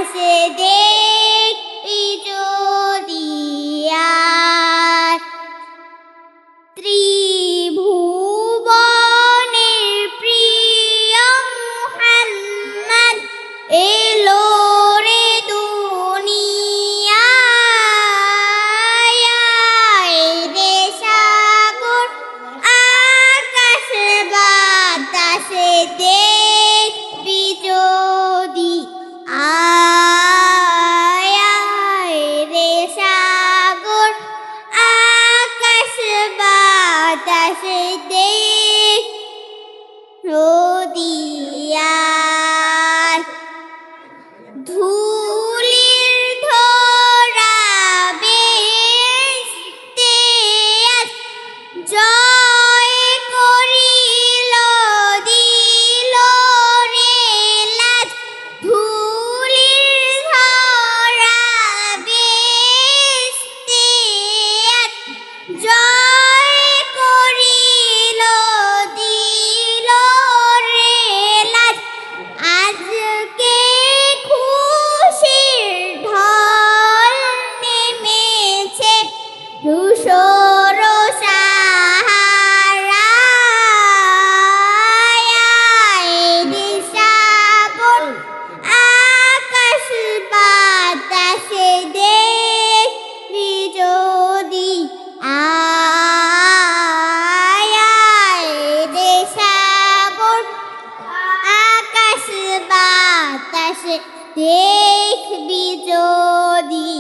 বাতাসে দেখবি যদি আর ত্রিভুবনের প্রিয় মুহাম্মদ এলো রে দুনিয়ায়। রে সাগর আকাশ বাতাসে দেখবি যদি রে সাগর আকাশ বাতাসে দেখ যদি ধুলির ধরা বেহেশতে আজ জয় করিল দিল রে লাজ। ধুলির ধরা বেহেশতে আজ জয় করিল দিল রে লাজ। আজকে খুশির ঢল নেমেছে ধূসর সাহারায়। রে সাগর আকাশ বাতাসে দেখবি যদি রে সাগর আকাশ বাতাসে দেখবি যদি